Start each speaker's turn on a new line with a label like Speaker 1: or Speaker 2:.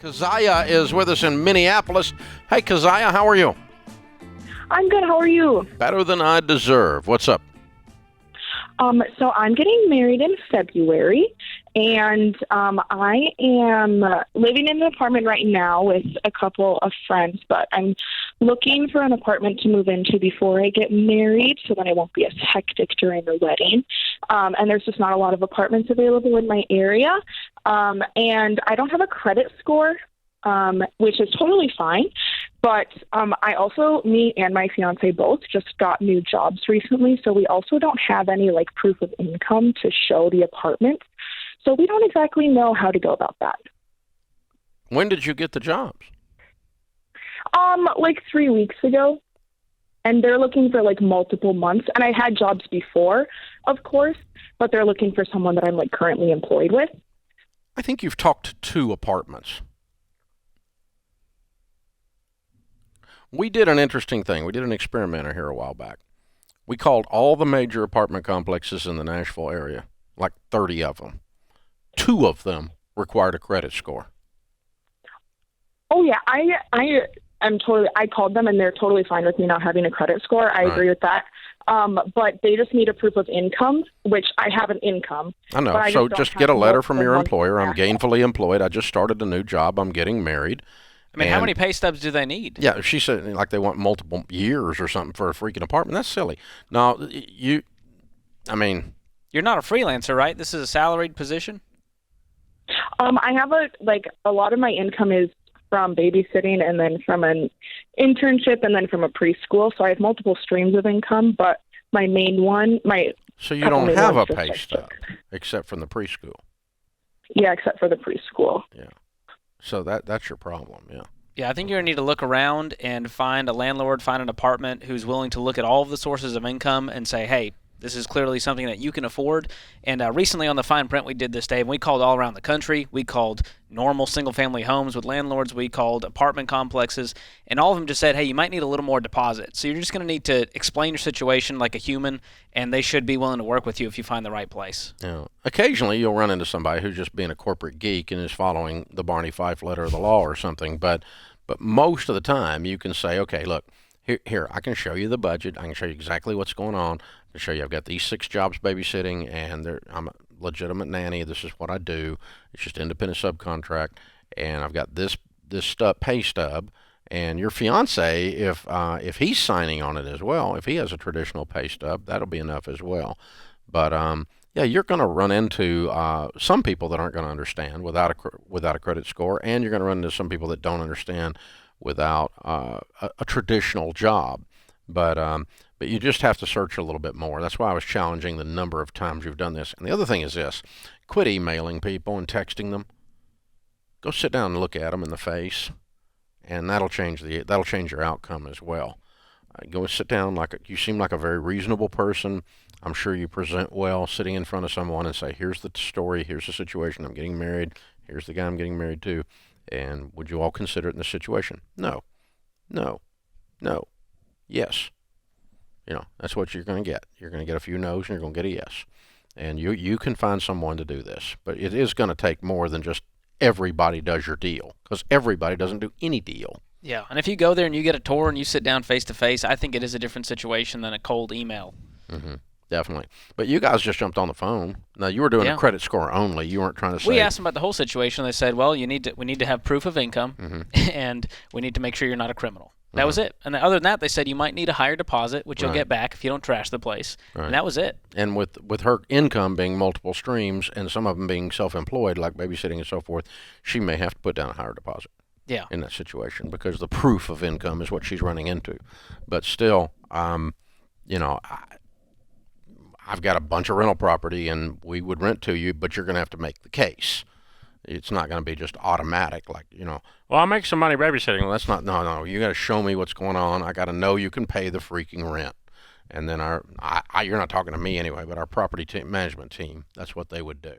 Speaker 1: Keziah is with us in Minneapolis. Hey, Keziah, how are you?
Speaker 2: I'm good. How are you?
Speaker 1: Better than I deserve. What's up?
Speaker 2: So I'm getting married in February, and I am living in an apartment right now with a couple of friends, but I'm looking for an apartment to move into before I get married, so then it won't be as hectic during the wedding. And there's just not a lot of apartments available in my area, and I don't have a credit score, which is totally fine. But I also, me and my fiance both just got new jobs recently, so we also don't have any proof of income to show the apartment. So we don't exactly know how to go about that.
Speaker 1: When did you get the jobs?
Speaker 2: 3 weeks ago. And they're looking for multiple months. And I had jobs before, of course, but they're looking for someone that I'm currently employed with.
Speaker 1: I think you've talked to 2 apartments. We did an interesting thing. We did an experimenter here a while back. We called all the major apartment complexes in the Nashville area, 30 of them. 2 of them required a credit score.
Speaker 2: Oh, yeah. I called them, and they're totally fine with me not having a credit score. I agree with that. But they just need a proof of income, which I have an income.
Speaker 1: I know. So just get a letter from your employer. I'm gainfully employed. I just started a new job. I'm getting married.
Speaker 3: I mean, how many pay stubs do they need?
Speaker 1: Yeah, she said they want multiple years or something for a freaking apartment. That's silly. No, you're
Speaker 3: not a freelancer, right? This is a salaried position?
Speaker 2: I have a lot of my income is from babysitting and then from an internship and then from a preschool. So I have multiple streams of income, but my main one,
Speaker 1: So you don't have a pay stub except from the preschool?
Speaker 2: Yeah, except for the preschool.
Speaker 1: Yeah. So that's your problem, yeah.
Speaker 3: Yeah, I think you're going to need to look around and find a landlord, find an apartment who's willing to look at all of the sources of income and say, hey, this is clearly something that you can afford. And recently on the fine print we did this, Dave, we called all around the country. We called normal single-family homes with landlords. We called apartment complexes. And all of them just said, hey, you might need a little more deposit. So you're just going to need to explain your situation like a human, and they should be willing to work with you if you find the right place.
Speaker 1: Yeah. Occasionally you'll run into somebody who's just being a corporate geek and is following the Barney Fife letter of the law or something. But most of the time you can say, okay, look, here, I can show you the budget. I can show you exactly what's going on. I can show you I've got these 6 jobs babysitting, and I'm a legitimate nanny. This is what I do. It's just independent subcontract, and I've got this pay stub. And your fiance, if he's signing on it as well, if he has a traditional pay stub, that'll be enough as well. But yeah, you're going to run into some people that aren't going to understand without a credit score, and you're going to run into some people that don't understand without a traditional job. But you just have to search a little bit more. That's why I was challenging the number of times you've done this. And the other thing is this: quit emailing people and texting them. Go sit down and look at them in the face, and that'll change your outcome as well. Go sit down you seem like a very reasonable person. I'm sure you present well sitting in front of someone and say, here's the story, here's the situation, I'm getting married, here's the guy I'm getting married to, and would you all consider it in this situation? No, yes. That's what you're going to get. You're going to get a few no's and you're going to get a yes. And you can find someone to do this, but it is going to take more than just everybody does your deal, because everybody doesn't do any deal.
Speaker 3: Yeah, and if you go there and you get a tour and you sit down face-to-face, I think it is a different situation than a cold email.
Speaker 1: Mm-hmm. Definitely. But you guys just jumped on the phone. Now, you were doing a credit score only. You weren't trying to say...
Speaker 3: We asked them about the whole situation. They said, well, we need to have proof of income, and we need to make sure you're not a criminal. That was it. And other than that, they said you might need a higher deposit, which you'll get back if you don't trash the place. Right. And that was it.
Speaker 1: And with her income being multiple streams and some of them being self-employed, like babysitting and so forth, she may have to put down a higher deposit.
Speaker 3: Yeah.
Speaker 1: In that situation, because the proof of income is what she's running into. But still, I've got a bunch of rental property and we would rent to you, but you're going to have to make the case. It's not going to be just automatic, well, I make some money babysitting. Well, that's not, no, you got to show me what's going on. I got to know you can pay the freaking rent. And then you're not talking to me anyway, but our property management team, that's what they would do.